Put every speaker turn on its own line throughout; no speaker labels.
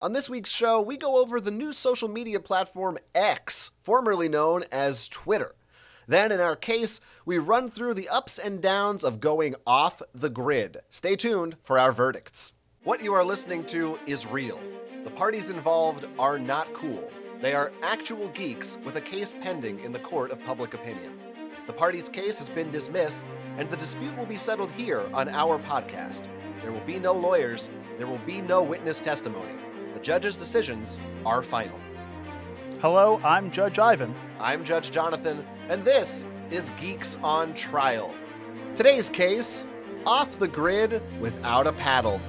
On this week's show, we go over the new social media platform X, formerly known as Twitter. Then, in our case, we run through the ups and downs of going off the grid. Stay tuned for our verdicts. What you are listening to is real. The parties involved are not cool. They are actual geeks with a case pending in the court of public opinion. The party's case has been dismissed, and the dispute will be settled here on our podcast. There will be no lawyers. There will be no witness testimony. The judge's decisions are final.
Hello, I'm Judge Ivan.
I'm Judge Jonathan, and this is Geeks on Trial. Today's case, off the grid without a paddle.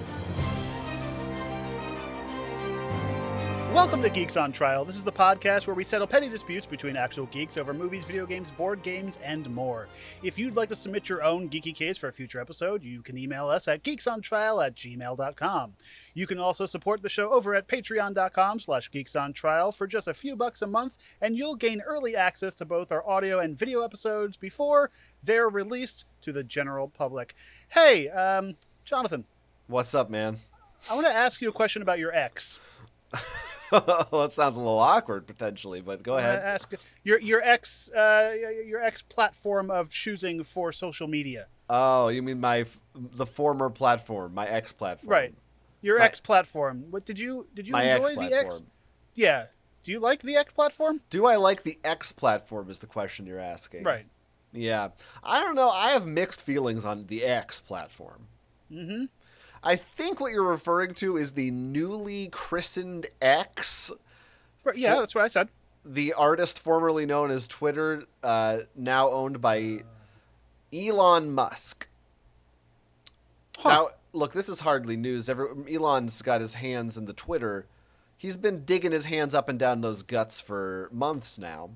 Welcome to Geeks on Trial. This is the podcast where we settle petty disputes between actual geeks over movies, video games, board games, and more. If you'd like to submit your own geeky case for a future episode, you can email us at geeksontrial@gmail.com. You can also support the show over at patreon.com/geeksontrial for just a few bucks a month, and you'll gain early access to both our audio and video episodes before they're released to the general public. Hey, Jonathan.
What's up, man?
I want to ask you a question about your ex.
Well, it sounds a little awkward potentially, but go ahead.
Ask your ex platform of choosing for social media.
Oh, you mean the former platform, my X platform?
Right, your X platform. What did you
my
enjoy
X
the X? Yeah. Do you like the X platform?
Do I like the X platform? Is the question you're asking?
Right.
Yeah. I don't know. I have mixed feelings on the X platform.
Mm-hmm.
I think what you're referring to is the newly christened X.
Right, yeah, that's what I said.
The artist formerly known as Twitter, now owned by Elon Musk.
Huh.
Now, look, this is hardly news. Elon's got his hands in the Twitter. He's been digging his hands up and down those guts for months now.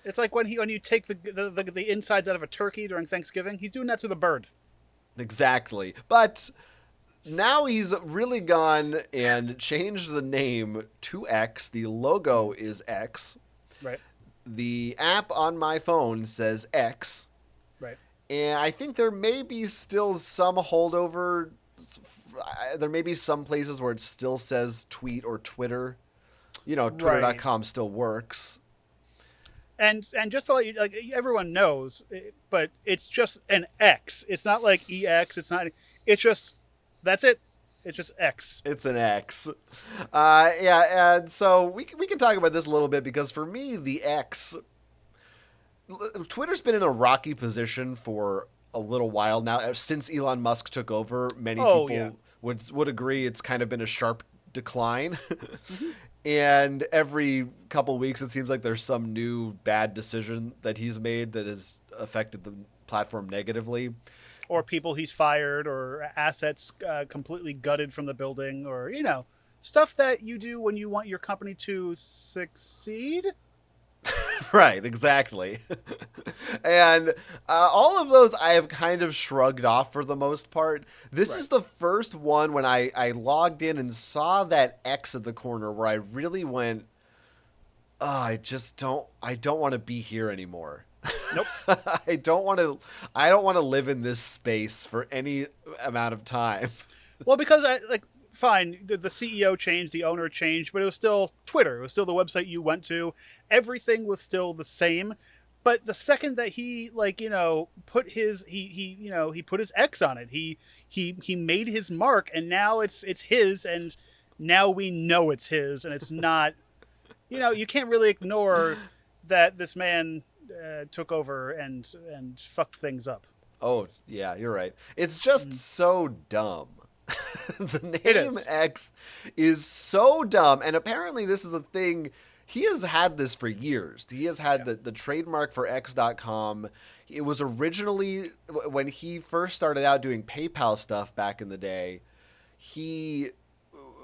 It's like when you take the insides out of a turkey during Thanksgiving. He's doing that to the bird.
Exactly. But now he's really gone and changed the name to X. The logo is X.
Right.
The app on my phone says X.
Right.
And I think there may be still some holdover. There may be some places where it still says tweet or Twitter. You know, twitter.com still works.
And just to let you, like, everyone knows, but it's just an X. It's not like EX. It's just, that's it. It's just X.
It's an X. Yeah, and so we can talk about this a little bit because for me, the X, Twitter's been in a rocky position for a little while now. Since Elon Musk took over, many people would agree it's kind of been a sharp decline. Mm-hmm. And every couple weeks, it seems like there's some new bad decision that he's made that has affected the platform negatively.
Or people he's fired, or assets completely gutted from the building, or, stuff that you do when you want your company to succeed.
Right, exactly. And all of those I have kind of shrugged off for the most part. This is the first one when I logged in and saw that X at the corner where I really went, I don't want to be here anymore.
Nope.
I don't want to live in this space for any amount of time.
Well, because fine, the CEO changed, the owner changed, but it was still Twitter. It was still the website you went to. Everything was still the same. But the second that he put his he put his X on it, he made his mark, and now it's his, and now we know it's his, and it's not. You can't really ignore that this man took over and fucked things up.
Oh yeah, you're right. It's just so dumb. The name X is so dumb, and apparently this is a thing. He has had this for years. He has had the trademark for X.com. It was originally, when he first started out doing PayPal stuff back in the day,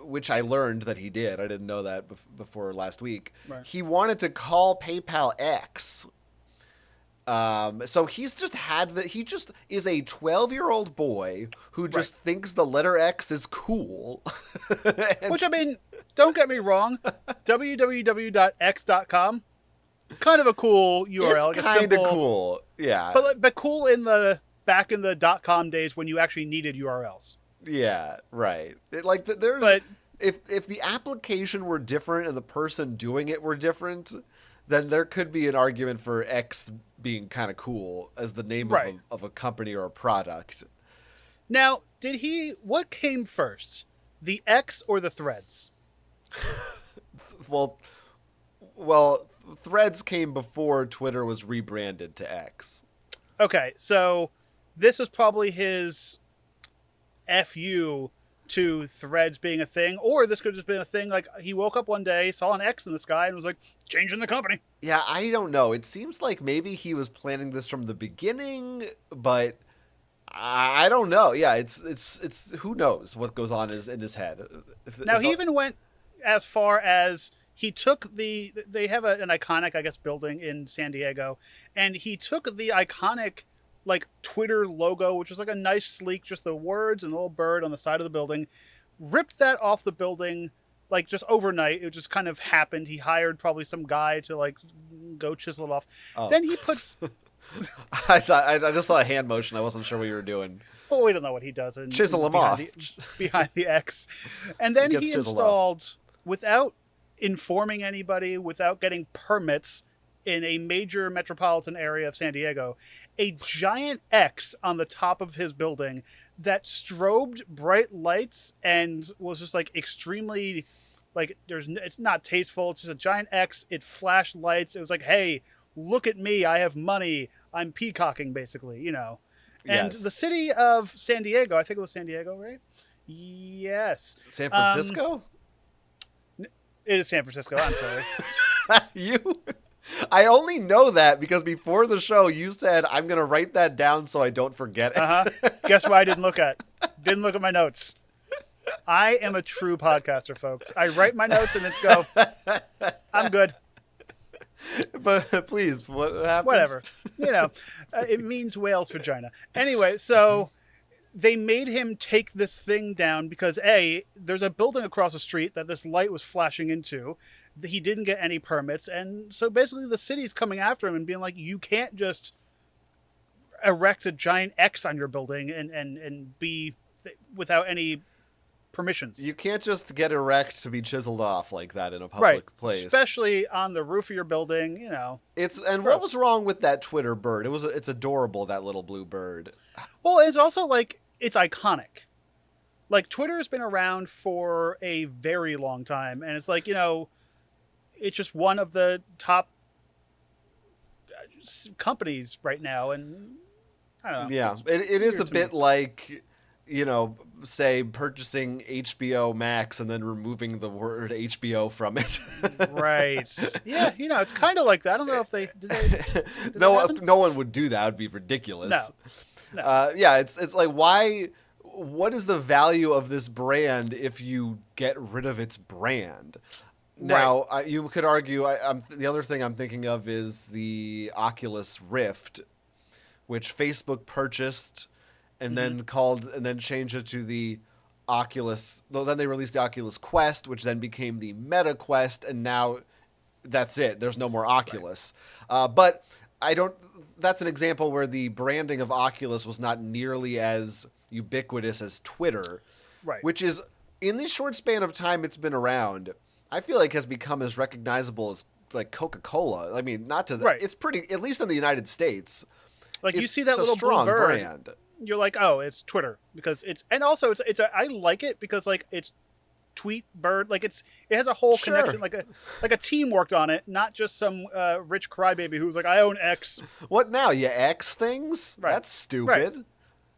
which I learned that he did. I didn't know that before last week. Right. He wanted to call PayPal X. So he's just he just is a 12-year-old boy who just thinks the letter X is cool.
Which, I mean, don't get me wrong, www.x.com, kind of a cool URL.
It's kind of cool, yeah.
But cool back in the .com days when you actually needed URLs.
Yeah, right. if the application were different and the person doing it were different, then there could be an argument for X being kind of cool as the name
Right.
of a company or a product.
Now, what came first? The X or the Threads?
Well, Threads came before Twitter was rebranded to X.
Okay, so this was probably his FU to Threads being a thing, or this could have just been a thing like he woke up one day, saw an X in the sky, and was like, changing the company.
Yeah, I don't know. It seems like maybe he was planning this from the beginning, but I don't know. Yeah, it's who knows what goes on in his head.
Now, he even went as far as he took they have an iconic, I guess, building in San Diego, and he took the iconic like Twitter logo, which was like a nice sleek, just the words and a little bird on the side of the building, ripped that off the building like just overnight. It just kind of happened. He hired probably some guy to like go chisel it off.
Oh.
Then he puts
I just saw a hand motion. I wasn't sure what you were doing.
well, we don't know what he does
Chisel him off
behind the X. And then he installed
off.
without informing anybody, without getting permits in a major metropolitan area of San Diego, a giant X on the top of his building that strobed bright lights and was just like extremely like it's not tasteful. It's just a giant X. It flashed lights. It was like, hey, look at me. I have money. I'm peacocking, basically, you know. And
Yes.
the city of San Diego, I think it was San Diego, right? Yes.
San Francisco?
It is San Francisco. I'm sorry.
I only know that because before the show you said I'm going to write that down so I don't forget it.
Uh-huh. Guess what I didn't look at? Didn't look at my notes. I am a true podcaster, folks. I write my notes and just go, I'm good.
But please, what happened?
Whatever. You know, it means whale's vagina. Anyway, so they made him take this thing down because, A, there's a building across the street that this light was flashing into. He didn't get any permits. And so basically the city's coming after him and being like, you can't just erect a giant X on your building and be without any permissions.
You can't just get erect to be chiseled off like that in a public place.
Especially on the roof of your building, you know.
And
gross.
what was wrong with that Twitter bird? It's adorable, that little blue bird.
Well, it's also like it's iconic. Like Twitter has been around for a very long time, and it's like, you know, it's just one of the top companies right now, and I don't know.
Yeah, it is a bit like, you know, say purchasing HBO Max and then removing the word HBO from it.
Right. Yeah, you know, it's kind of like that. I don't know if they did
no one would do that. It would be ridiculous.
No.
Yeah, it's like, why? What is the value of this brand if you get rid of its brand? Now, you could argue. The other thing I'm thinking of is the Oculus Rift, which Facebook purchased and then changed it to the Oculus. Well, then they released the Oculus Quest, which then became the Meta Quest, and now that's it. There's no more Oculus. But I don't. That's an example where the branding of Oculus was not nearly as ubiquitous as Twitter,
Right.
which is, in the short span of time it's been around, I feel like has become as recognizable as like Coca-Cola. I mean, not to
Right.
It's pretty, at least in the United States.
Like you see that
it's a
little
strong
blue bird,
brand.
you're like, oh, it's Twitter because and also I like it because like it's tweet bird, like it has a whole
Sure.
connection, like a team worked on it, not just some rich crybaby who's like, I own X.
What now? You X things?
Right.
That's stupid.
Right.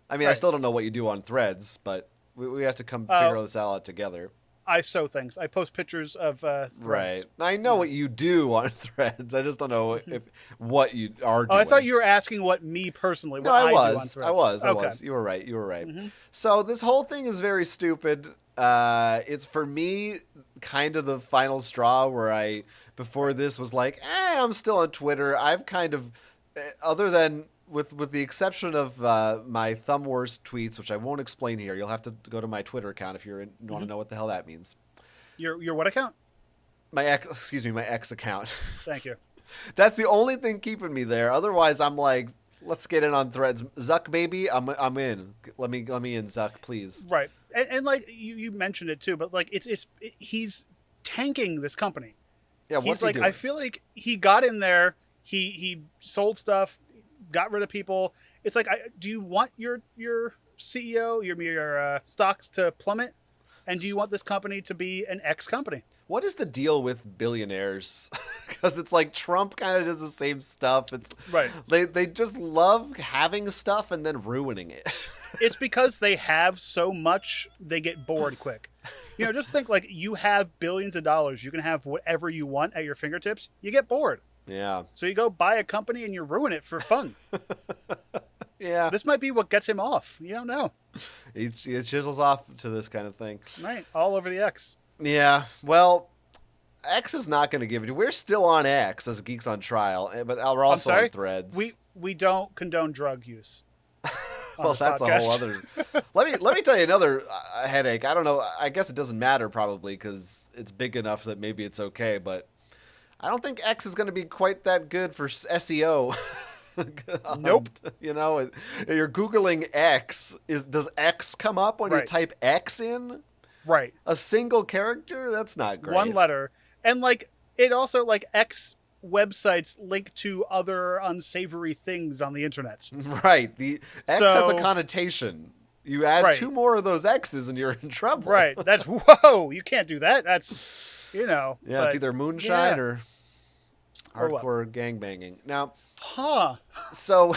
I mean, I
Right.
still don't know what you do on Threads, but we have to figure this out together.
I sew things. I post pictures of Threads.
Right. I know what you do on Threads. I just don't know what you are doing.
Oh, I thought you were asking what me personally.
No,
What
I
do on
was.
Threads.
I was.
Okay.
You were right. So this whole thing is very stupid. It's, for me, kind of the final straw where I, before this, was like, I'm still on Twitter. I've kind of, other than, with the exception of my Thumb Wars tweets, which I won't explain here. You'll have to go to my Twitter account if you want to know what the hell that means.
Your what account?
My X account.
Thank you.
That's the only thing keeping me there. Otherwise, I'm like Let's get in on Threads. Zuck, baby, I'm in. Let me in, Zuck, please.
Right. And like you mentioned it too, but like he's tanking this company.
Yeah, what's
He's
he
like,
doing?
I feel like he got in there, he sold stuff, got rid of people. It's like, do you want your CEO, your stocks to plummet? And do you want this company to be an X company?
What is the deal with billionaires? Because it's like Trump kind of does the same stuff. It's
Right.
They just love having stuff and then ruining it.
It's because they have so much, they get bored quick. Just think like you have billions of dollars. You can have whatever you want at your fingertips. You get bored.
Yeah.
So you go buy a company and you ruin it for fun.
Yeah.
This might be what gets him off. You don't know.
He chisels off to this kind of thing.
Right. All over the X.
Yeah. Well, X is not going to give it. We're still on X as Geeks on Trial, but we're also on Threads.
We don't condone drug use.
Well, that's
podcast.
a whole other. Let me tell you another headache. I don't know. I guess it doesn't matter probably because it's big enough that maybe it's okay. But I don't think X is going to be quite that good for SEO.
Nope.
You're Googling X. Does X come up when you type X in?
Right.
A single character? That's not great.
One letter. And like it also like X websites link to other unsavory things on the internet.
Right. The X has a connotation. You add two more of those X's and you're in trouble.
Right. That's whoa. You can't do that. That's
Yeah, it's either moonshine or hardcore gangbanging. Now, so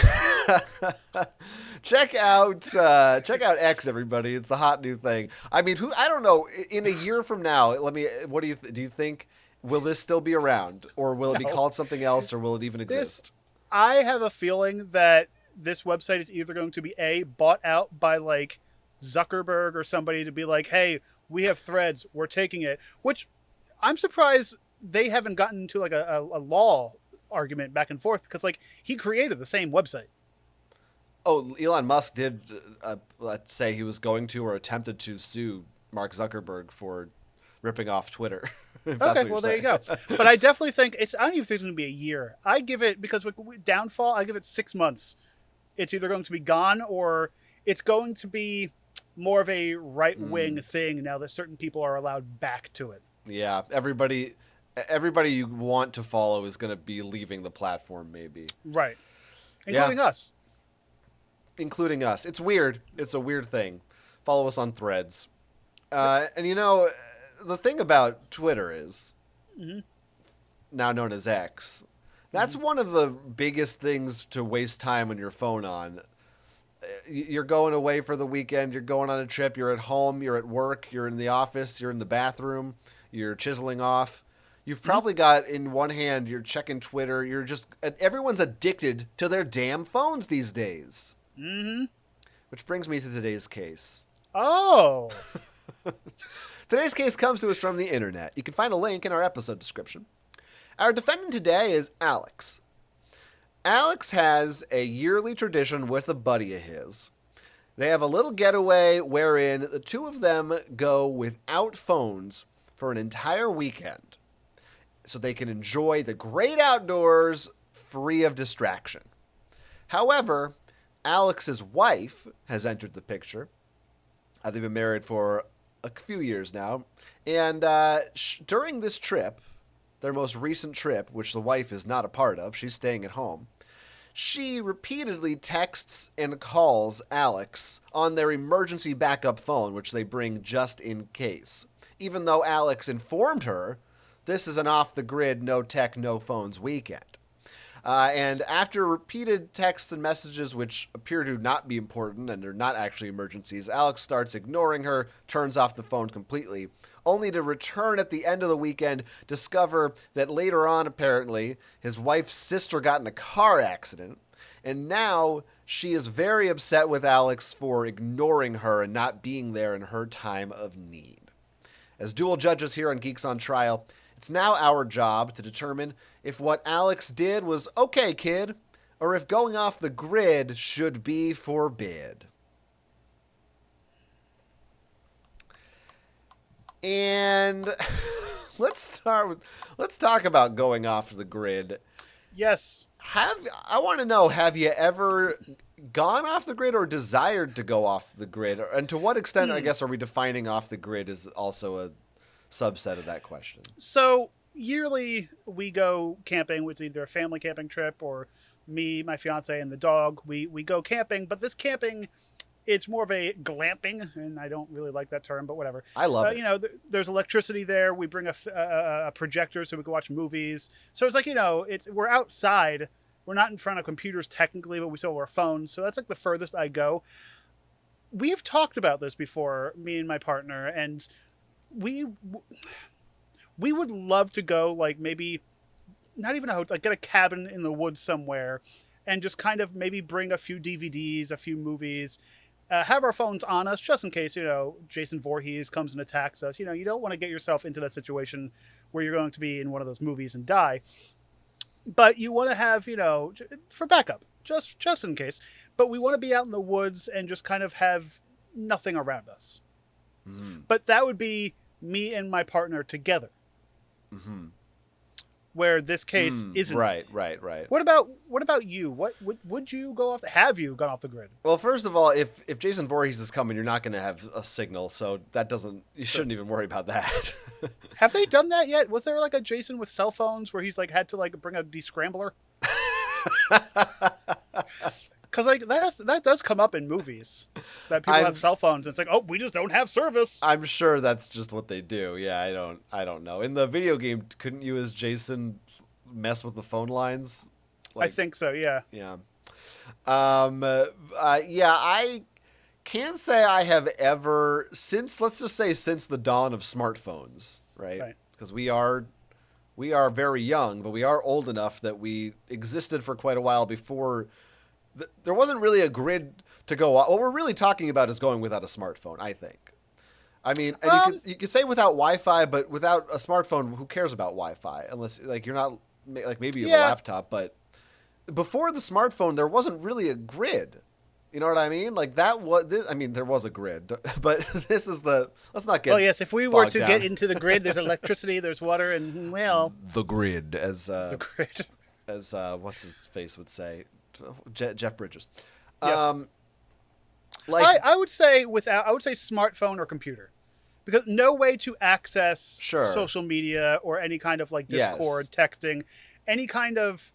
check out X, everybody. It's the hot new thing. I mean, I don't know. In a year from now, what do you think? Will this still be around, or will it be called something else, or will it even exist?
I have a feeling that this website is either going to be bought out by like Zuckerberg or somebody to be like, hey, we have Threads, we're taking it. Which I'm surprised they haven't gotten into like a law argument back and forth because like he created the same website.
Oh, Elon Musk did let's say he was going to or attempted to sue Mark Zuckerberg for ripping off Twitter.
Okay, well, there you go. But I definitely think I don't even think it's going to be a year. I give it, because with downfall, I give it 6 months. It's either going to be gone or it's going to be more of a right-wing thing now that certain people are allowed back to it.
Yeah, everybody you want to follow is going to be leaving the platform, maybe.
Right. Including us.
Including us. It's weird. It's a weird thing. Follow us on Threads. And the thing about Twitter is, now known as X, that's one of the biggest things to waste time on your phone on. You're going away for the weekend, you're going on a trip, you're at home, you're at work, you're in the office, you're in the bathroom, you're chiseling off. You've probably got in one hand, you're checking Twitter, everyone's addicted to their damn phones these days. Mm-hmm. Which brings me to today's case.
Oh.
Today's case comes to us from the internet. You can find a link in our episode description. Our defendant today is Alex. Alex has a yearly tradition with a buddy of his. They have a little getaway wherein the two of them go without phones for an entire weekend so they can enjoy the great outdoors free of distraction. However, Alex's wife has entered the picture. They've been married for a few years now. And during this trip, their most recent trip, which the wife is not a part of, she's staying at home, she repeatedly texts and calls Alex on their emergency backup phone, which they bring just in case. Even though Alex informed her, this is an off-the-grid, no tech, no phones weekend. And after repeated texts and messages which appear to not be important and are not actually emergencies, Alex starts ignoring her, turns off the phone completely, only to return at the end of the weekend, discover that later on, apparently, his wife's sister got in a car accident, and now she is very upset with Alex for ignoring her and not being there in her time of need. As dual judges here on Geeks on Trial, it's now our job to determine if what Alex did was okay, kid, or if going off the grid should be forbid. And let's talk about going off the grid.
Yes.
I want to know, have you ever gone off the grid or desired to go off the grid? And to what extent, I guess, are we defining off the grid is also a subset of that question?
So yearly we go camping with either a family camping trip or me, my fiance, and the dog. We go camping, but this camping, it's more of a glamping, and I don't really like that term, but whatever.
I love it.
You know, there's electricity there. We bring a projector so we can watch movies. So it's like, you know, we're outside. We're not in front of computers technically, but we still have our phones. So that's like the furthest I go. We've talked about this before, me and my partner, and we would love to go, like, maybe not even a hotel, like get a cabin in the woods somewhere and just kind of maybe bring a few DVDs, a few movies, have our phones on us just in case, you know, Jason Voorhees comes and attacks us. You know, you don't want to get yourself into that situation where you're going to be in one of those movies and die. But you want to have, you know, for backup, just in case. But we want to be out in the woods and just kind of have nothing around us. Mm-hmm. But that would be me and my partner together. Mm-hmm. Where this case isn't.
Right.
What about you? What would you go off? Have you gone off the grid?
Well, first of all, if Jason Voorhees is coming, you're not going to have a signal, so you shouldn't even worry about that.
Have they done that yet? Was there like a Jason with cell phones where he's like had to like bring a descrambler? Because like that does come up in movies that people have cell phones. And it's like, oh, we just don't have service.
I'm sure that's just what they do. Yeah, I don't know. In the video game, couldn't you as Jason mess with the phone lines?
Like, I think so. Yeah.
Yeah. I can't say I have ever since the dawn of smartphones, right? Because we are very young, but we are old enough that we existed for quite a while before. There wasn't really a grid to go on. What we're really talking about is going without a smartphone, I think. I mean, and you could say without Wi-Fi, but without a smartphone, who cares about Wi-Fi? Unless, like, you're not, like, maybe you have a laptop, but before the smartphone, there wasn't really a grid. You know what I mean? Like, there was a grid, but let's not get.
Well, yes, if we were to get into the grid, there's electricity, there's water, and, well.
The grid, as what's his face would say. Jeff Bridges.
Yes. I would say smartphone or computer, because no way to access social media or any kind of like Discord, texting, any kind of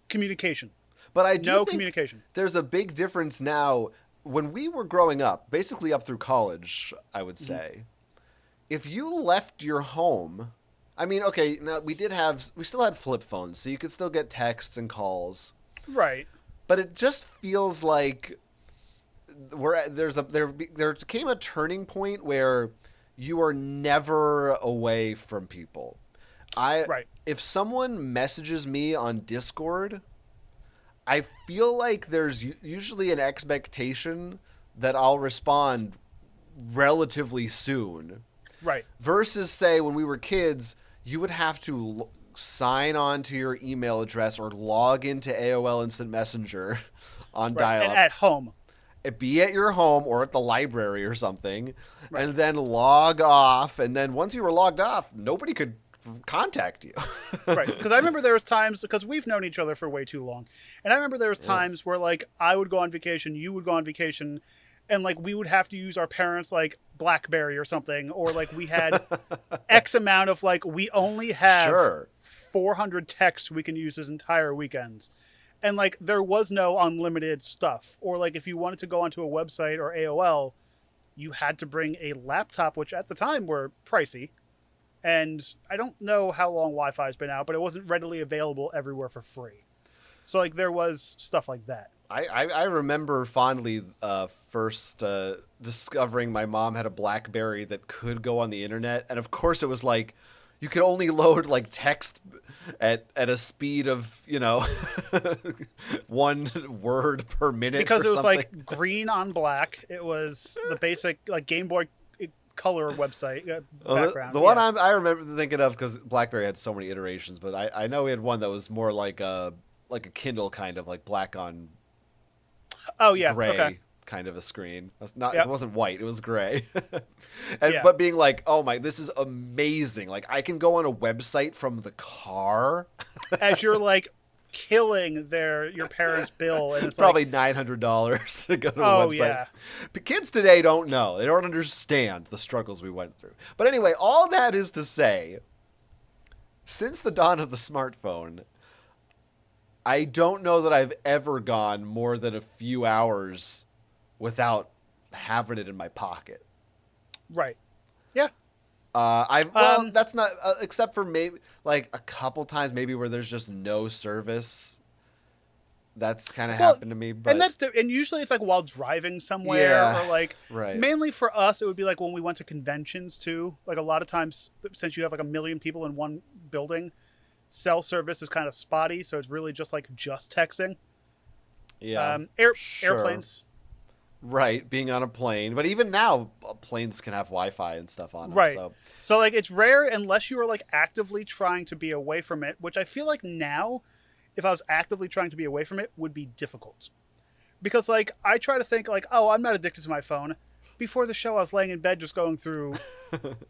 communication.
But I do think
communication. There's
a big difference now. When we were growing up, basically up through college, I would say, if you left your home, I mean, okay, now we still had flip phones, so you could still get texts and calls.
Right.
But it just feels like there came a turning point where you are never away from people. If someone messages me on Discord, I feel like there's usually an expectation that I'll respond relatively soon.
Right.
Versus, say, when we were kids, you would have to sign on to your email address or log into AOL Instant Messenger on dial-up.
And at home.
Be at your home or at the library or something, and then log off. And then once you were logged off, nobody could contact you.
Right. Because I remember there was times, because we've known each other for way too long, and I remember there was times where, like, I would go on vacation, you would go on vacation, and, like, we would have to use our parents' like BlackBerry or something, or like we had X amount of, like, we only have 400 texts we can use this entire weekend. And, like, there was no unlimited stuff. Or, like, if you wanted to go onto a website or AOL, you had to bring a laptop, which at the time were pricey. And I don't know how long Wi-Fi's been out, but it wasn't readily available everywhere for free. So, like, there was stuff like that.
I remember fondly first discovering my mom had a BlackBerry that could go on the internet. And, of course, it was, like, you could only load, like, text at a speed of, you know, 1 word per minute.
Because it was
something.
Like green on black. It was the basic, like, Game Boy Color website background.
The one I remember thinking of, because BlackBerry had so many iterations, but I know we had one that was more like a Kindle kind of, like, black on gray kind of a screen. It wasn't white, it was gray. But being like, oh my, this is amazing. Like, I can go on a website from the car.
As you're, like, killing your parents' bill, and it's
Probably
like
$900 to go to a
oh
website.
yeah,
The kids today don't know. They don't understand the struggles we went through. But anyway, all that is to say, since the dawn of the smartphone, I don't know that I've ever gone more than a few hours without having it in my pocket.
right, yeah.
That's not except for maybe like a couple times maybe where there's just no service. That's kind of happened to me, but
and usually it's like while driving somewhere
Yeah,
or like
right.
mainly for us it would be like when we went to conventions too. Like a lot of times since you have like a million people in one building, cell service is kind of spotty, so it's really just texting.
Yeah, sure.
Airplanes.
Right, being on a plane, but even now planes can have Wi-Fi and stuff on them.
Right. So like it's rare unless you are like actively trying to be away from it, which I feel like now if I was actively trying to be away from it would be difficult. Because like I try to think like, oh, I'm not addicted to my phone. Before the show I was laying in bed just going through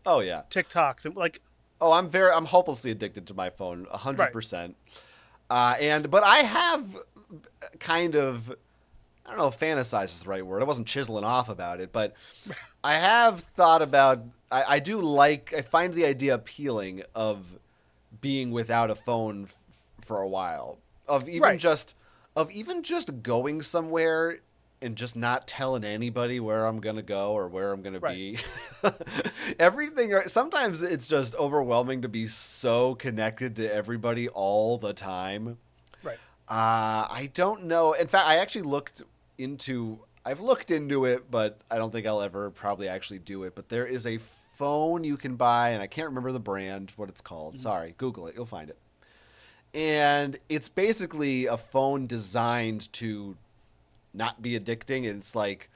Oh yeah.
TikToks and like
Oh, I'm hopelessly addicted to my phone, 100%. But I have kind of, I don't know if fantasize is the right word. I wasn't chiseling off about it, but I have thought about, I find the idea appealing of being without a phone for a while. Of even just going somewhere and just not telling anybody where I'm going to go or where I'm going to be. Everything, sometimes it's just overwhelming to be so connected to everybody all the time.
right.
I don't know. In fact, I've looked into it, but I don't think I'll ever probably actually do it. But there is a phone you can buy, and I can't remember the brand, what it's called. Mm-hmm. Sorry, Google it. You'll find it. And it's basically a phone designed to not be addicting. It's like,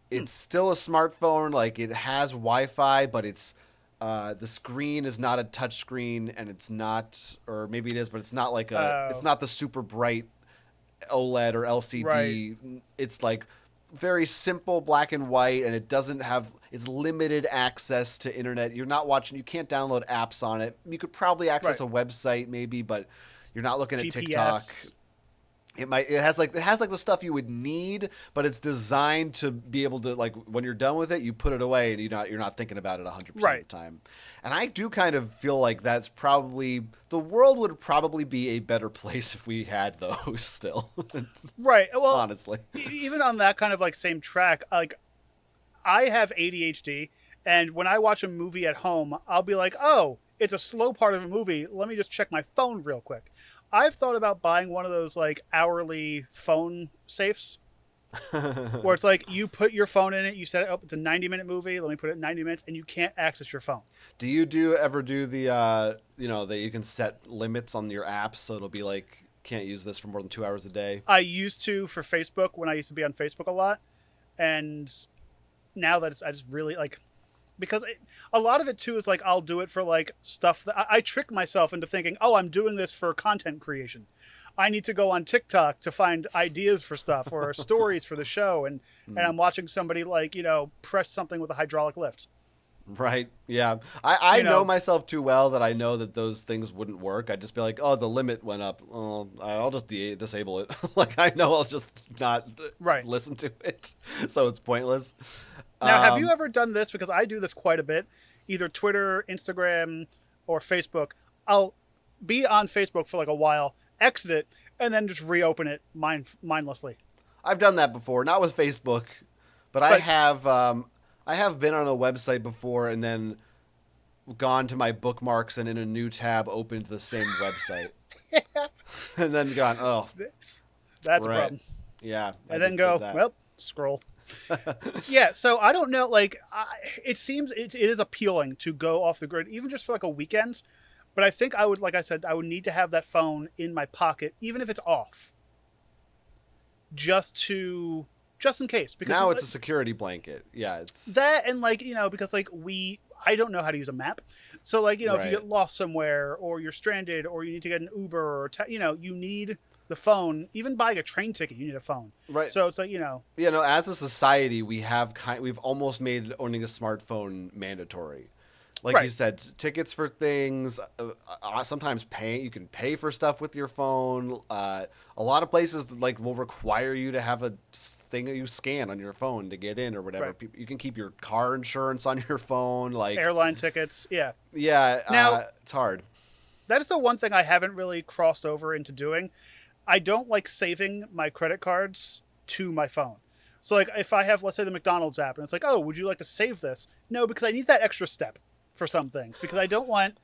it's still a smartphone. Like it has Wi-Fi, but it's, the screen is not a touch screen, and it's not, or maybe it is, but it's not like it's not the super bright OLED or LCD.
Right.
It's like very simple black and white, and it's limited access to internet. You can't download apps on it. You could probably access a website maybe, but you're not looking at TikTok. It has the stuff you would need, but it's designed to be able to, like, when you're done with it, you put it away and you're not thinking about it 100% of the time. And I do kind of feel like that's probably, the world would probably be a better place if we had those still.
Right. Well,
honestly,
even on that kind of like same track, like I have ADHD, and when I watch a movie at home, I'll be like, oh, it's a slow part of a movie. Let me just check my phone real quick. I've thought about buying one of those like hourly phone safes where it's like you put your phone in it, you set it up, it's a 90-minute movie, let me put it in 90 minutes, and you can't access your phone.
Do you ever do the, that you can set limits on your apps so it'll be like, can't use this for more than 2 hours a day?
I used to for Facebook when I used to be on Facebook a lot. And now that I just really like, because a lot of it too is like I'll do it for like stuff that I trick myself into thinking, oh, I'm doing this for content creation. I need to go on TikTok to find ideas for stuff or stories for the show, and I'm watching somebody like press something with a hydraulic lift.
Right. Yeah. I know myself too well that I know that those things wouldn't work. I'd just be like, oh, the limit went up. Oh, I'll just disable it. Like I know I'll just not listen to it, so it's pointless.
Now, have you ever done this? Because I do this quite a bit, either Twitter, Instagram, or Facebook. I'll be on Facebook for like a while, exit it, and then just reopen it mindlessly.
I've done that before, not with Facebook, but I have been on a website before and then gone to my bookmarks and in a new tab opened the same website. And then gone, oh.
That's a problem.
Yeah.
And then go, well, scroll. Yeah, so I don't know, like, it seems it is appealing to go off the grid, even just for like a weekend. But I think I would, like I said, I would need to have that phone in my pocket, even if it's off. Just in case. Because
now it's a security blanket. Yeah, it's
that, and like, because like I don't know how to use a map. So like, if you get lost somewhere or you're stranded or you need to get an Uber or, you need the phone. Even buying a train ticket, you need a phone. Right. So it's like, as
a society, we've almost made owning a smartphone mandatory. Like you said, tickets for things. Sometimes you can pay for stuff with your phone. A lot of places like will require you to have a thing that you scan on your phone to get in or whatever.
Right.
You can keep your car insurance on your phone. Like
Airline tickets. Yeah.
Yeah.
Now,
it's hard.
that is the one thing I haven't really crossed over into doing. I don't like saving my credit cards to my phone. So like if I have, let's say, the McDonald's app and it's like, oh, would you like to save this? No, because I need that extra step for some things. Because I don't want,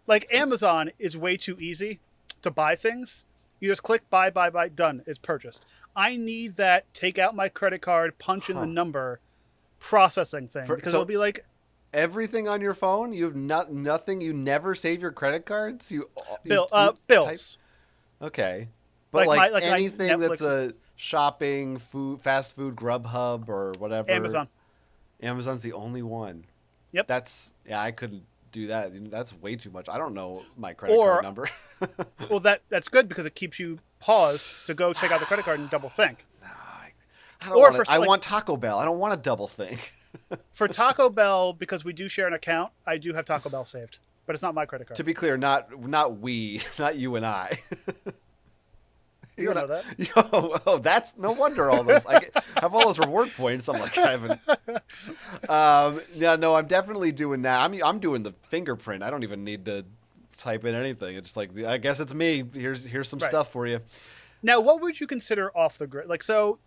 like Amazon is way too easy to buy things. You just click buy, done. It's purchased. I need that take out my credit card, punch in the number, processing thing. Because it'll be like,
everything on your phone? You have nothing? You never save your credit cards?
Bills.
Okay. But like anything
Netflix
that's a shopping, food, fast food, Grubhub or whatever.
Amazon.
Amazon's the only one.
Yep.
I couldn't do that. That's way too much. I don't know my credit card number.
Well, that's good because it keeps you paused to go take out the credit card and double think.
I want Taco Bell. I don't want to double think.
For Taco Bell, because we do share an account, I do have Taco Bell saved, but it's not my credit card.
To be clear, not you and I.
You don't know that?
Oh, that's no wonder all those. I have all those reward points. I'm like, I haven't. No, I'm definitely doing that. I'm doing the fingerprint. I don't even need to type in anything. It's like, I guess it's me. Here's some stuff for you.
Now, what would you consider off the grid? Like, so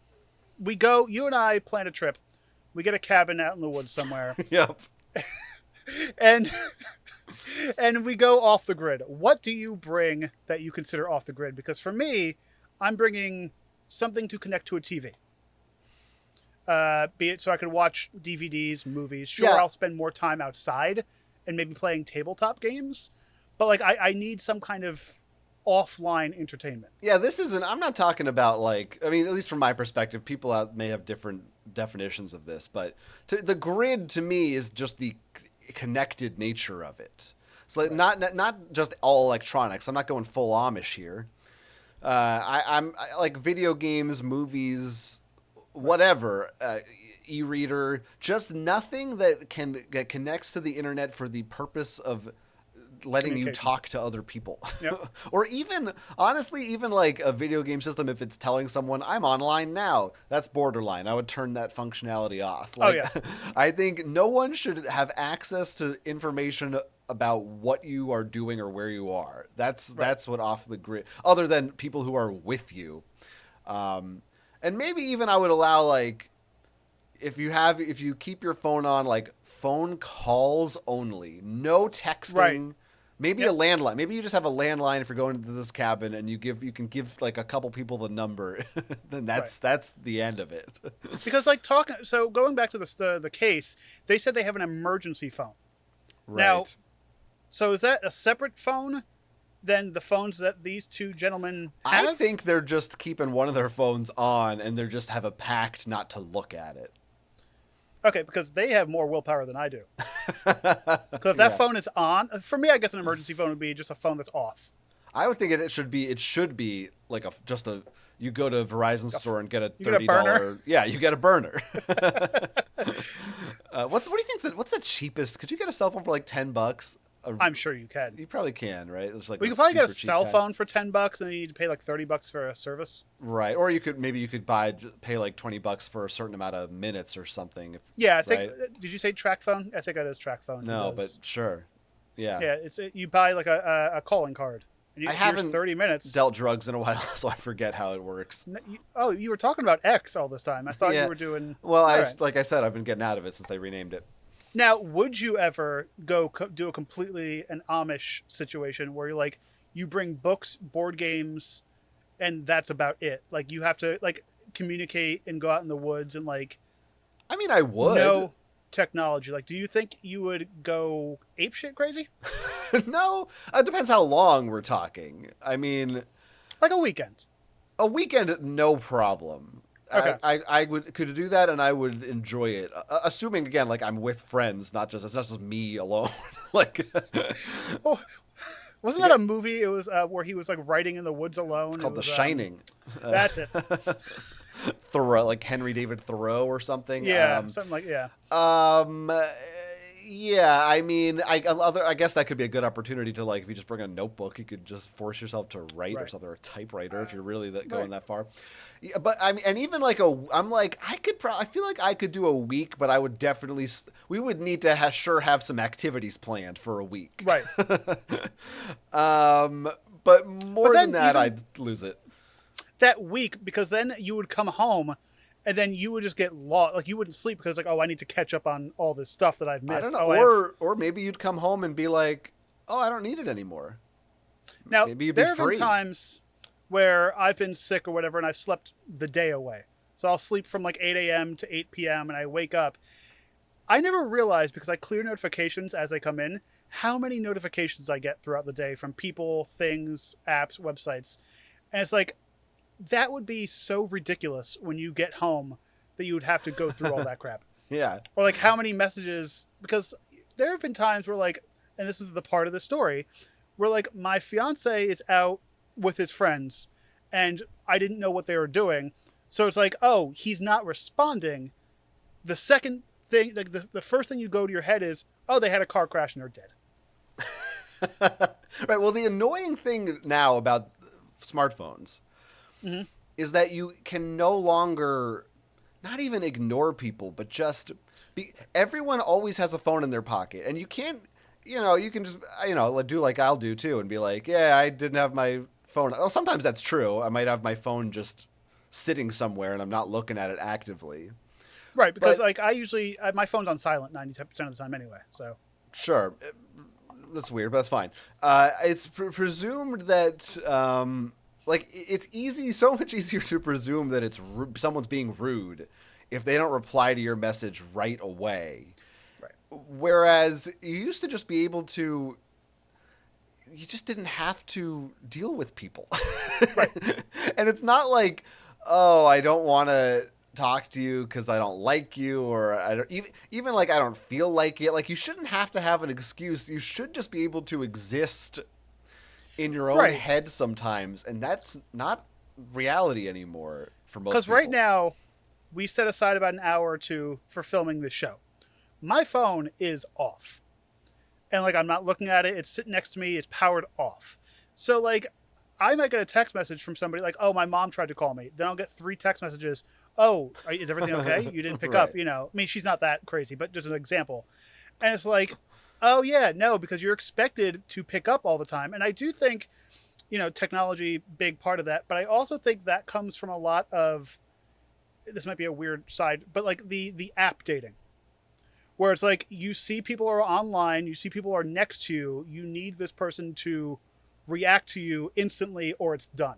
you and I plan a trip. We get a cabin out in the woods somewhere.
Yep.
And we go off the grid. What do you bring that you consider off the grid? Because for me, I'm bringing something to connect to a TV. Be it so I could watch DVDs, movies. Sure,
Yeah.
I'll spend more time outside and maybe playing tabletop games. But like, I need some kind of offline entertainment.
Yeah, I'm not talking about at least from my perspective, people out may have different definitions of this, but the grid to me is just the connected nature of it. So not just all electronics. I'm not going full Amish here. I'm like video games, movies, whatever, e-reader, just nothing that connects to the internet for the purpose of letting you talk to other people.
Yep.
Or honestly, even like a video game system, if it's telling someone I'm online now, that's borderline. I would turn that functionality off. I think no one should have access to information about what you are doing or where you are. That's what off the grid, other than people who are with you. And maybe even I would allow if you keep your phone on, like phone calls only, no texting.
Right.
Maybe a landline. Maybe you just have a landline if you're going into this cabin, and you can give like a couple people the number. Then that's the end of it.
Because so going back to the case, they said they have an emergency phone.
Right.
Now, so is that a separate phone than the phones that these two gentlemen have?
I think they're just keeping one of their phones on, and they just have a pact not to look at it.
Okay, because they have more willpower than I do. Because if that phone is on, for me, I guess an emergency phone would be just a phone that's off.
I would think it should be like you go to a Verizon store and get a $30.
burner?
Yeah, you get a burner. What do you think? What's the cheapest? Could you get a cell phone for like $10?
I'm sure you can.
You probably can, right? It's like
We could probably get a cell phone for $10, and then you need to pay like $30 for a service.
Right, or you could pay like $20 for a certain amount of minutes or something.
Yeah, I think. Right? Did you say track phone? I think that is track phone.
No, but sure. Yeah.
Yeah, you buy like a calling card. And
I haven't
30 minutes.
dealt drugs in a while, so I forget how it works.
You were talking about X all this time. I thought you were doing.
Well, like I said, I've been getting out of it since they renamed it.
Now, would you ever go do a completely an Amish situation where you bring books, board games, and that's about it? Like you have to communicate and go out in the woods and
I mean, I would.
No technology. Do you think you would go apeshit crazy?
No, it depends how long we're talking. I mean,
like a weekend.
A weekend, no problem. Okay. I could do that, and I would enjoy it. Assuming again, I'm with friends, it's not just me alone.
Wasn't that a movie? It was where he was riding in the woods alone.
It's called The Shining.
That's it.
Thoreau, like Henry David Thoreau or something.
Yeah, something like
Yeah, I mean, I guess that could be a good opportunity to, like, if you just bring a notebook, you could just force yourself to write or
Right.
something, or a typewriter if you're really going
Right.
that far. Yeah, but I mean, and even like I'm like, I feel like I could do a week, but I would definitely, we would need to have some activities planned for a week.
Right.
um, but
But
more than
then
that,
even
I'd lose it.
that week, because then you would come home and then you would just get lost. Like you wouldn't sleep because like, oh, I need to catch up on all this stuff that I've
I don't
missed.
know,
Oh, I have...
or maybe you'd come home and be like, oh, I don't need it anymore.
Now,
Maybe you'd be
there have
free.
been times where I've been sick or whatever and I've slept the day away. So I'll sleep from like 8 a.m. to 8 p.m. and I wake up. I never realized, because I clear notifications as they come in, how many notifications I get throughout the day from people, things, apps, websites. And it's like, that would be so ridiculous when you get home that you would have to go through all that crap.
Yeah.
Or like how many messages, because there have been times where like, and this is the part of the story, where like my fiance is out with his friends and I didn't know what they were doing. So it's like, oh, he's not responding. The second thing, like the first thing you go to your head is, oh, they had a car crash and they're dead.
Right. Well, the annoying thing now about smartphones is that you can no longer not even ignore people, but just everyone always has a phone in their pocket, and you can't, you can just, do like I'll do too, and be like, yeah, I didn't have my phone. Well, sometimes that's true. I might have my phone just sitting somewhere, and I'm not looking at it actively.
Right, because
But
like my phone's on silent 90% of the time anyway. So
sure, that's weird, but that's fine. It's presumed that, like, it's so much easier to presume that someone's being rude if they don't reply to your message right away.
right,
Whereas you used to just be able to, you just didn't have to deal with people.
right.
And it's not like, oh, I don't want to talk to you because I don't like you, or I don't even like I don't feel like it. Like, you shouldn't have to have an excuse. You should just be able to exist in your own
Right.
head sometimes, and that's not reality anymore for most
Because
people.
right now, we set aside about an hour or two for filming this show. My phone is off. And like I'm not looking at it, it's sitting next to me, it's powered off. So like I might get a text message from somebody like, oh, my mom tried to call me. Then I'll get 3 text messages. Oh, is everything okay? You didn't pick up,
Right.
I mean, she's not that crazy, but just an example. And it's like, oh yeah, no, because you're expected to pick up all the time. And I do think, technology, big part of that. But I also think that comes from a lot of, this might be a weird side, but like the app dating, where it's like you see people are online, you see people are next to you, you need this person to react to you instantly or it's done.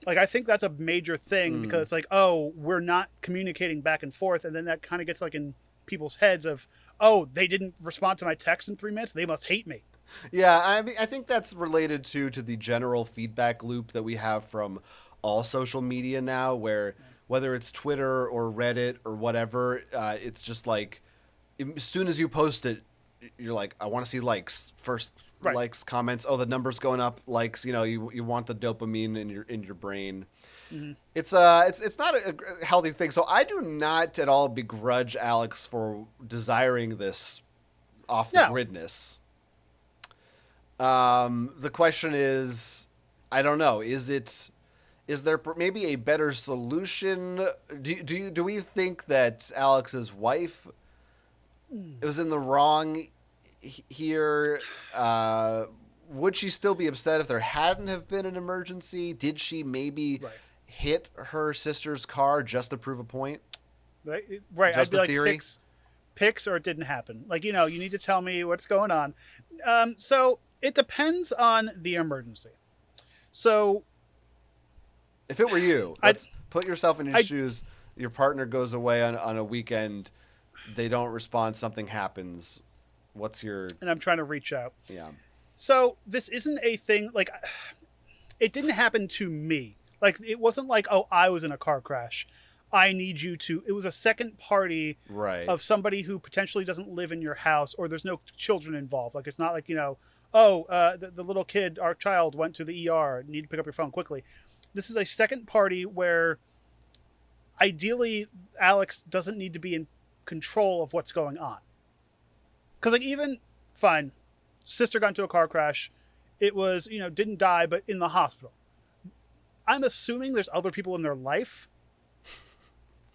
Like I think that's a major thing because it's like, oh, we're not communicating back and forth, and then that kind of gets like in people's heads of, oh, they didn't respond to my text in 3 minutes, they must hate me.
Yeah, I mean, I think that's related to the general feedback loop that we have from all social media now, where whether it's Twitter or Reddit or whatever, it's just like as soon as you post it, you're like, I want to see likes first.
Right.
Likes, comments. Oh, the number's going up. Likes. You want the dopamine in your brain. It's not a healthy thing. So I do not at all begrudge Alex for desiring this off the
No.
gridness. The question is, I don't know. Is there maybe a better solution? Do we think that Alex's wife was in the wrong here? Would she still be upset if there hadn't have been an emergency? Did she maybe
Right.
hit her sister's car just to prove a point?
Right.
Just
I'd be
a
like,
theory?
Picks or it didn't happen. Like, you need to tell me what's going on. So it depends on the emergency. So
If it were you,
I'd-
let's put yourself in your shoes. Your partner goes away on a weekend. They don't respond. Something happens. What's your...
and I'm trying to reach out.
Yeah.
So this isn't a thing, like, it didn't happen to me. Like, it wasn't like, oh, I was in a car crash. I need you to... It was a second party
Right.
of somebody who potentially doesn't live in your house, or there's no children involved. Like, it's not like, the little kid, our child, went to the ER. Need to pick up your phone quickly. This is a second party where ideally Alex doesn't need to be in control of what's going on. Because, like, even, fine, sister got into a car crash. It was, didn't die, but in the hospital. I'm assuming there's other people in their life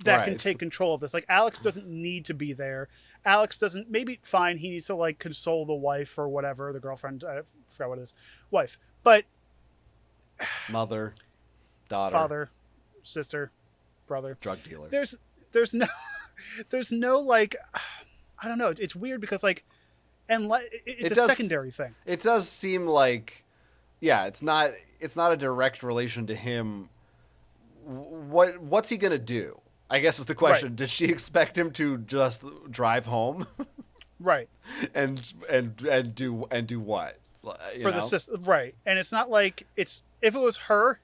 that can take control of this. Like, Alex doesn't need to be there. Alex doesn't, maybe, fine, he needs to, like, console the wife or whatever, the girlfriend, I forgot what it is, wife. But...
Mother, daughter.
Father, sister, brother.
Drug dealer.
There's no, like, I don't know. It's weird because, like, and it's a secondary thing.
It does seem like, yeah, it's not a direct relation to him. What's he gonna do? I guess is the question. Right. Did she expect him to just drive home?
Right.
and do what?
For the system, right? And it's not like if it was her,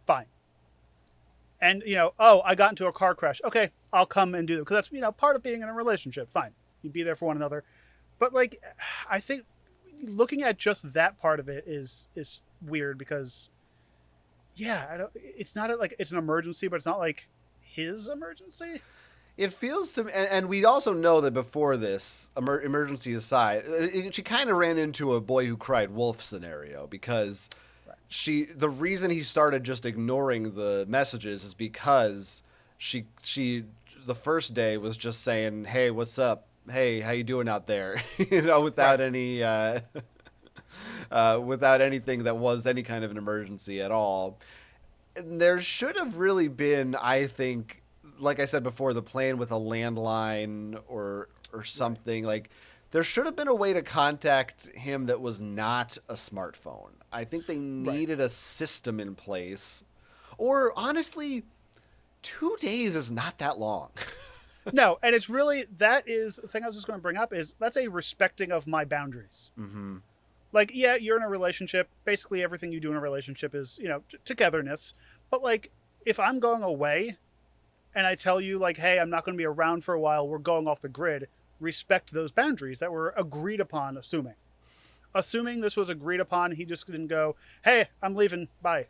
fine. And I got into a car crash. Okay, I'll come and do that because that's part of being in a relationship. Fine, you'd be there for one another. But like, I think looking at just that part of it is weird because, yeah, it's not like it's an emergency, but it's not like his emergency.
It feels to me, and we also know that before this, emergency aside, she kind of ran into a boy who cried wolf scenario because the reason he started just ignoring the messages is because she the first day was just saying, "Hey, what's up? Hey, how you doing out there?" Without any without anything that was any kind of an emergency at all. And there should have really been, I think, like I said before, the plan with a landline or something. Like, there should have been a way to contact him that was not a smartphone. I think they needed a system in place. Or, honestly, 2 days is not that long.
No, and it's really, that is, the thing I was just going to bring up is, that's a respecting of my boundaries.
Mm-hmm.
Like, yeah, you're in a relationship. Basically, everything you do in a relationship is, togetherness. But, like, if I'm going away and I tell you, like, hey, I'm not going to be around for a while, we're going off the grid, respect those boundaries that were agreed upon, assuming this was agreed upon. He just didn't go, hey, I'm leaving, bye,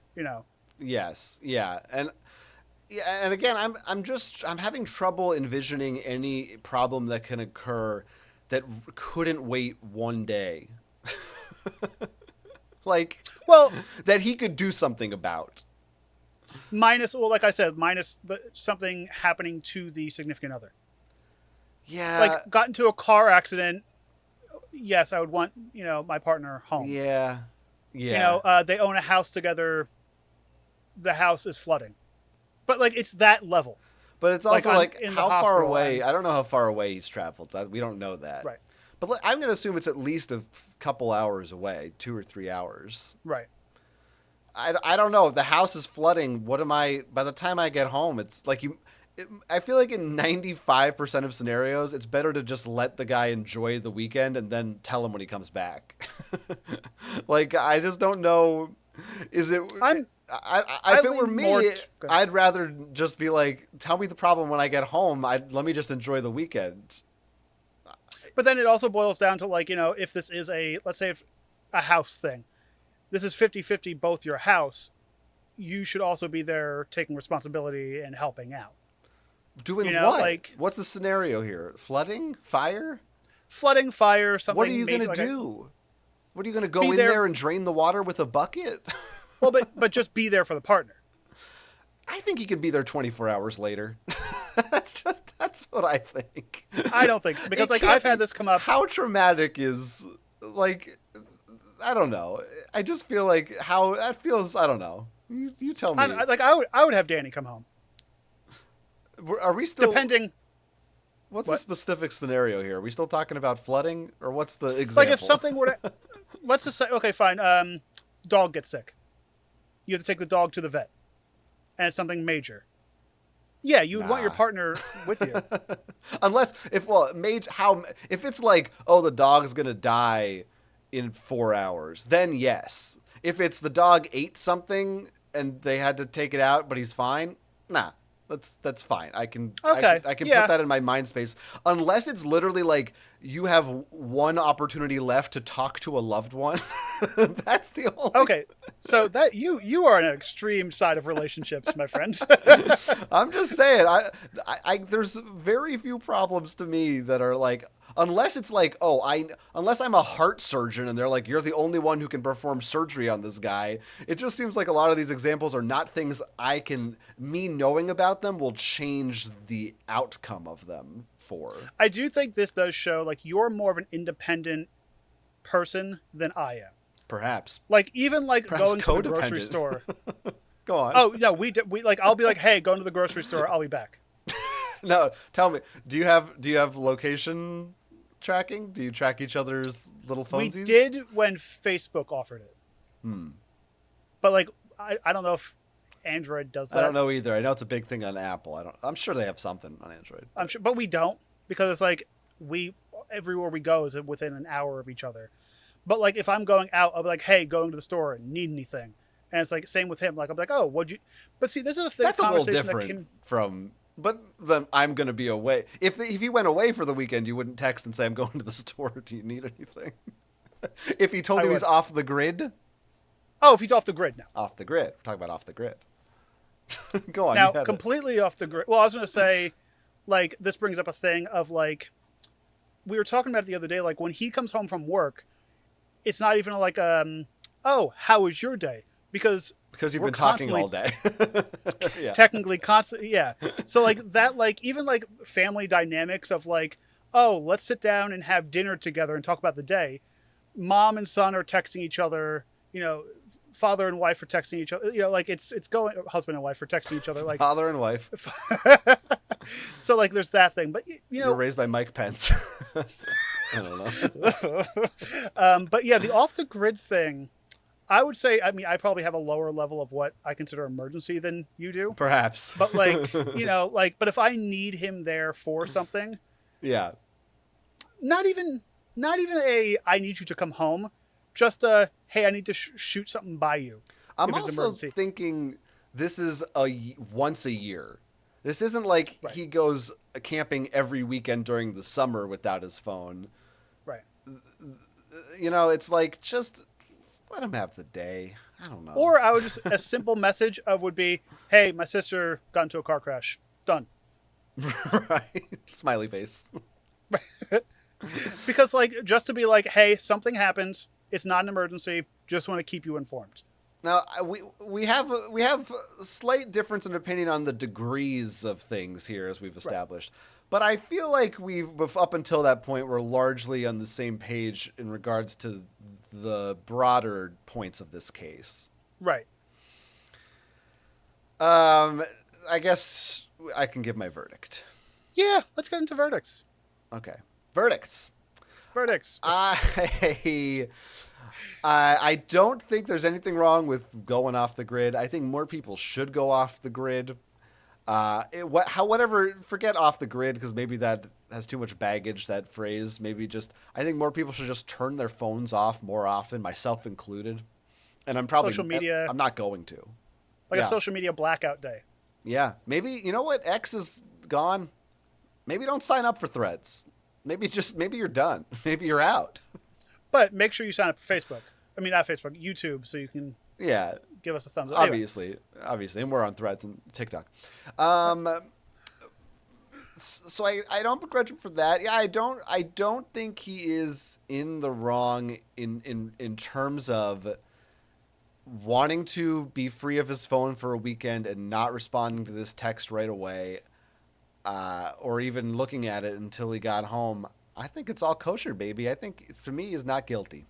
Yes, yeah. And again, I'm having trouble envisioning any problem that can occur that couldn't wait 1 day. Like,
well,
that he could do something about.
Minus something happening to the significant other.
Yeah.
Like, got into a car accident. Yes, I would want, my partner home.
Yeah. Yeah.
They own a house together. The house is flooding. But, like, it's that level.
But it's also, like how far away? I don't know how far away he's traveled. We don't know that.
Right.
But I'm going to assume it's at least a couple hours away, 2 or 3 hours.
Right.
I don't know. If the house is flooding, by the time I get home, it's like I feel like in 95% of scenarios, it's better to just let the guy enjoy the weekend and then tell him when he comes back. Like, I just don't know. Is it... if it were me, I'd rather just be like, tell me the problem when I get home. Let me just enjoy the weekend.
But then it also boils down to, like, if this is let's say a house thing, this is 50-50 both your house, you should also be there taking responsibility and helping out.
Doing what? Like, what's the scenario here? Flooding? Fire?
Flooding, fire, something.
What are you going to do? What are you going to go in there and drain the water with a bucket?
Well, but just be there for the partner.
I think he could be there 24 hours later. That's what I think.
I don't think so, because, like, I've had this come up.
How traumatic is, like, I don't know. I just feel like how that feels. I don't know. You tell me.
I would have Danny come home.
Are we still
depending?
What's the specific scenario here? Are we still talking about flooding, or what's the example?
Like, if something were to, let's just say, okay, fine. Dog gets sick. You have to take the dog to the vet, and it's something major. Yeah, you would want your partner with you.
Unless if it's like, oh, the dog's gonna die in 4 hours, then yes. If it's the dog ate something and they had to take it out, but he's fine, nah. That's fine. I can put that in my mind space. Unless it's literally like you have one opportunity left to talk to a loved one. That's the only.
Okay, so that you are on an extreme side of relationships, my friend.
I'm just saying. I there's very few problems to me that are like, Unless it's like, unless I'm a heart surgeon and they're like, you're the only one who can perform surgery on this guy. It just seems like a lot of these examples are not things me knowing about them will change the outcome of them for.
I do think this does show like you're more of an independent person than I am.
Perhaps.
Like even like
Perhaps
going to the grocery store.
Go on.
Oh no, we like I'll be like, hey, going to the grocery store. I'll be back.
No, tell me, do you have location tracking? Do you track each other's little phonesies?
We did when Facebook offered it. But like I don't know if Android does that.
I don't know either. I know it's a big thing on Apple. I'm sure they have something on Android.
I'm sure, but we don't, because it's like everywhere we go is within an hour of each other. But like if I'm going out, I'll be like, hey, going to the store, need anything? And it's like same with him. Like I'm like, oh, what'd you? But see, this is a thing.
That's a little different from. But then I'm going to be away. If he went away for the weekend, you wouldn't text and say, I'm going to the store. Do you need anything? If he told you he's off the grid.
Oh, if he's off the grid now.
Off the grid. We're talking about off the grid. Go on.
Now, completely off the grid. Well, I was going to say, like, this brings up a thing of, like, we were talking about it the other day. Like, when he comes home from work, it's not even like, oh, how was your day? Because
you've been talking all day.
Yeah. Technically, constantly, yeah. So, like, that, like, even, like, family dynamics of, like, oh, let's sit down and have dinner together and talk about the day. Mom and son are texting each other, you know, father and wife are texting each other, you know, like it's going, husband and wife are texting each other, like
father and wife.
So like there's that thing, but you know,
you're raised by Mike Pence. I don't
know. But yeah, the off the grid thing, I would say, I mean, I probably have a lower level of what I consider emergency than you do.
Perhaps.
But like, you know, like, but if I need him there for something.
Yeah.
Not even I need you to come home. Just hey, I need to shoot something by you.
I'm also thinking this is once a year. This isn't like he goes camping every weekend during the summer without his phone.
Right.
You know, it's like just let him have the day. I don't know.
Or I would just a simple message would be, hey, my sister got into a car crash. Done.
Right. Smiley face.
Because like just to be like, hey, something happened. It's not an emergency. Just want to keep you informed.
Now we have a slight difference in opinion on the degrees of things here, as we've established. Right. But I feel like up until that point, we're largely on the same page in regards to the broader points of this case.
Right.
I guess I can give my verdict.
Yeah, let's get into verdicts.
Okay. Verdicts. I don't think there's anything wrong with going off the grid. I think more people should go off the grid. Forget off the grid, because maybe that has too much baggage, that phrase. I think more people should just turn their phones off more often, myself included. And I'm probably
social media.
I'm not going to.
Like a social media blackout day.
Yeah. Maybe, you know what? X is gone. Maybe don't sign up for Threads. Maybe you're done. Maybe you're out.
But make sure you sign up for Facebook. I mean, not Facebook, YouTube, so you can give us a thumbs up.
Obviously, and we're on Threads and TikTok. So I don't begrudge him for that. Yeah, I don't think he is in the wrong in terms of wanting to be free of his phone for a weekend and not responding to this text right away. Or even looking at it until he got home. I think it's all kosher, baby. I think, for me, he's not guilty.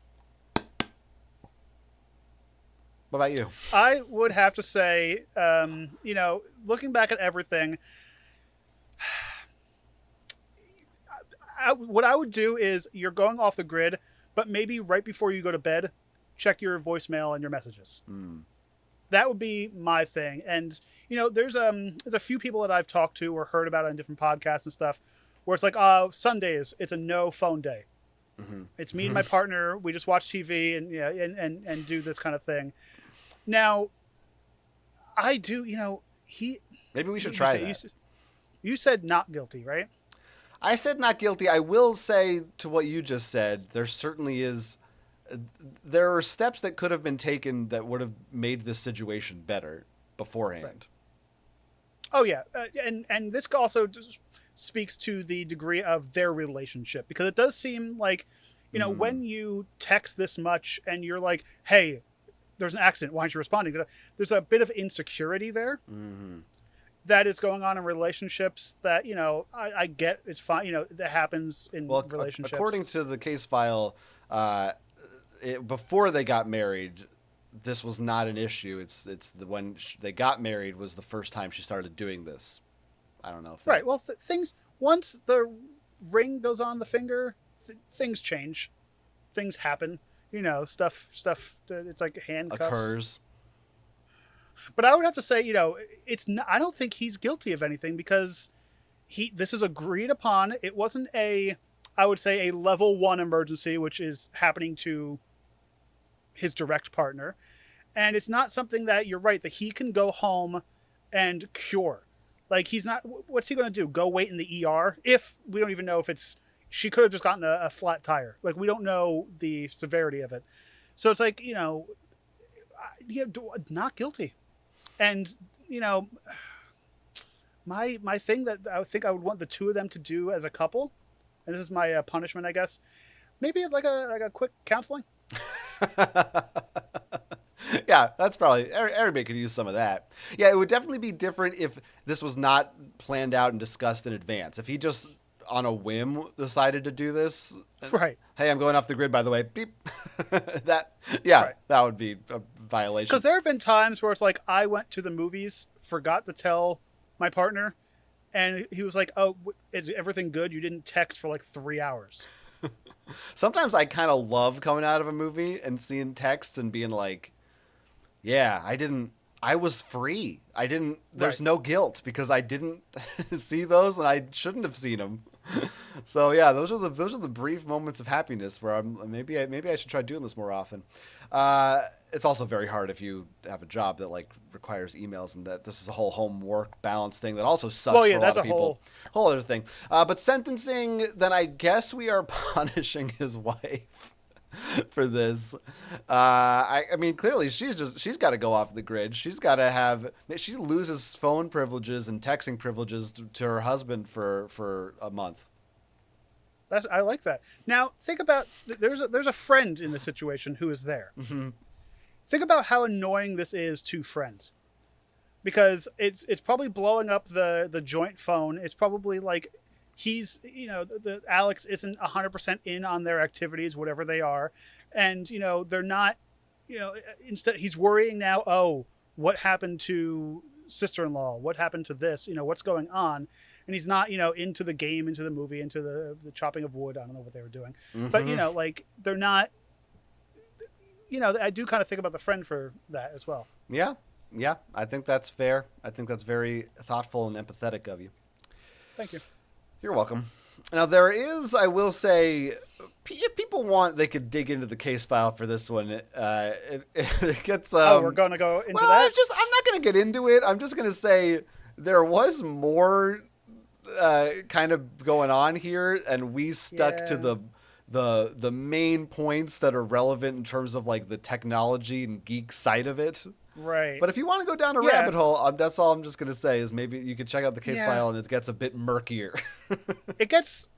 What about you?
I would have to say, you know, looking back at everything, what I would do is you're going off the grid, but maybe right before you go to bed, check your voicemail and your messages. That would be my thing. And, you know, there's a few people that I've talked to or heard about on different podcasts and stuff where it's like, Sundays, it's a no phone day. Mm-hmm. It's me and my partner. We just watch TV and do this kind of thing. Now, I do, you know,
maybe we should try that.
You said not guilty, right?
I said not guilty. I will say to what you just said, there certainly is... There are steps that could have been taken that would have made this situation better beforehand.
Oh yeah, and this also speaks to the degree of their relationship, because it does seem like, when you text this much and you're like, "Hey, there's an accident. Why aren't you responding?" There's a bit of insecurity there that is going on in relationships. That I get. It's fine. That happens in relationships.
According to the case file, before they got married, this was not an issue. It's when they got married was the first time she started doing this. I don't know if
right. Well, things, once the ring goes on the finger, things change, things happen. Stuff. It's like handcuffs
occurs.
But I would have to say, it's not, I don't think he's guilty of anything, because this is agreed upon. It wasn't I would say, a level 1 emergency, which is happening to his direct partner. And it's not something that, you're right, that he can go home and cure. Like, he's not, what's he going to do? Go wait in the ER? If we don't even know if she could have just gotten a flat tire. Like, we don't know the severity of it. So it's like, not guilty. And, my thing that I think I would want the two of them to do as a couple, and this is my punishment, I guess, maybe like a quick counseling.
Yeah, that's probably, everybody could use some of that. Yeah, it would definitely be different if this was not planned out and discussed in advance. If he just on a whim decided to do this,
right?
Hey, I'm going off the grid, by the way. Beep. That would be a violation.
Because there have been times where it's like, I went to the movies, forgot to tell my partner, and he was like, "Oh, is everything good? You didn't text for like 3 hours."
Sometimes I kind of love coming out of a movie and seeing texts and being like, yeah, I was free. There's no guilt because I didn't see those and I shouldn't have seen them. So yeah, those are the brief moments of happiness where maybe I should try doing this more often. It's also very hard if you have a job that like requires emails, and that this is a whole home work balance thing that also sucks for a lot of people. Whole other thing. But sentencing, then I guess we are punishing his wife for this. I mean, clearly she's got to go off the grid. She loses phone privileges and texting privileges to her husband for a month.
I like that. Now think about, there's a friend in the situation who is there.
Mm-hmm.
Think about how annoying this is to friends, because it's probably blowing up the joint phone. It's probably like, he's, the Alex isn't 100% in on their activities, whatever they are. And, they're not, instead he's worrying now, oh, what happened to sister-in-law? What happened to this? What's going on? And he's not, into the game, into the movie, into the chopping of wood. I don't know what they were doing.
Mm-hmm.
But, like, they're not, I do kind of think about the friend for that as well.
Yeah. Yeah. I think that's fair. I think that's very thoughtful and empathetic of you.
Thank you.
You're welcome. Now, there is, I will say, if people want, they could dig into the case file for this one. It gets...
we're going to go into that?
I'm not going to get into it. I'm just going to say there was more kind of going on here, and we stuck to the main points that are relevant in terms of, like, the technology and geek side of it.
Right.
But if you want to go down a rabbit hole, that's all I'm just going to say is maybe you could check out the case file and it gets a bit murkier.
It gets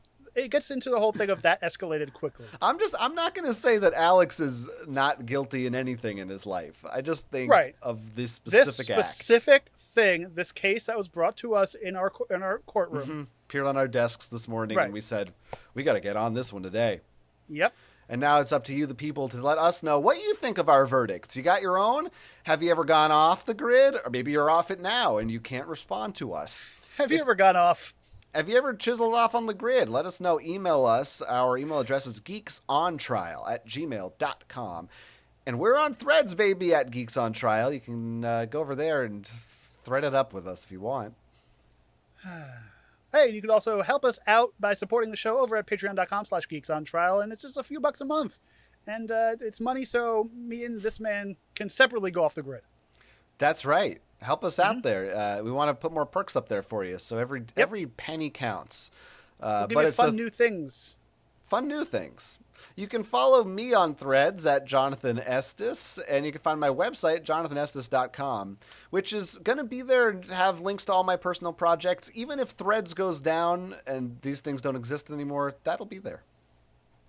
into the whole thing of that escalated quickly. I'm
not going to say that Alex is not guilty in anything in his life. I just think of this specific
thing, this case that was brought to us in our courtroom.
Mm-hmm. Appeared on our desks this morning and we said, we got to get on this one today.
Yep.
And now it's up to you, the people, to let us know what you think of our verdicts. You got your own? Have you ever gone off the grid? Or maybe you're off it now and you can't respond to us.
Have you ever gone off?
Have you ever chiseled off on the grid? Let us know. Email us. Our email address is geeksontrial@gmail.com. And we're on Threads, baby, at Geeks on Trial. You can go over there and thread it up with us if you want.
Hey, you can also help us out by supporting the show over at patreon.com/geeksontrial, and it's just a few bucks a month. And it's money so me and this man can separately go off the grid. That's
right. Help us out there. We want to put more perks up there for you, so every penny counts.
We'll give you fun new things.
Fun new things. You can follow me on Threads at Jonathan Estes, and you can find my website, jonathanestes.com, which is going to be there and have links to all my personal projects. Even if Threads goes down and these things don't exist anymore, that'll be there.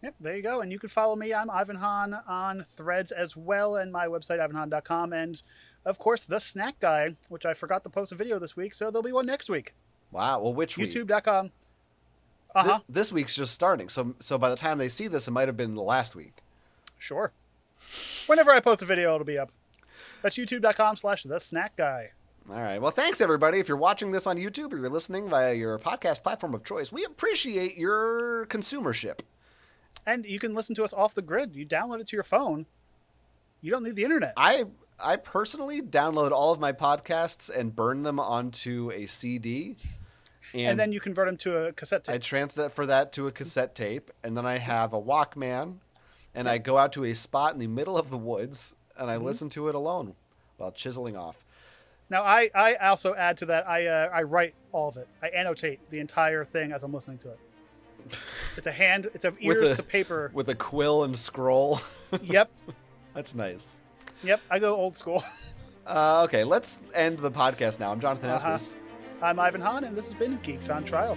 Yep, there you go. And you can follow me. I'm Ivan Hahn on Threads as well, and my website, ivanhahn.com. And, of course, The Snack Guy, which I forgot to post a video this week, so there'll be one next week.
Wow. Well, which week?
YouTube.com.
This week's just starting, so by the time they see this, it might have been the last week.
Sure. Whenever I post a video, it'll be up. That's youtube.com/thesnackguy.
All right. Well, thanks, everybody. If you're watching this on YouTube or you're listening via your podcast platform of choice, we appreciate your consumership.
And you can listen to us off the grid. You download it to your phone. You don't need the internet.
I personally download all of my podcasts and burn them onto a CD.
And then you convert them to a cassette tape.
I transfer that to a cassette tape, and then I have a Walkman, and I go out to a spot in the middle of the woods, and I listen to it alone while chiseling off.
Now, I also add to that, I write all of it. I annotate the entire thing as I'm listening to it. It's a ears to paper.
With a quill and scroll.
Yep.
That's nice.
Yep, I go old school.
Okay, let's end the podcast now. I'm Jonathan Estes.
I'm Ivan Hahn, and this has been Geeks on Trial.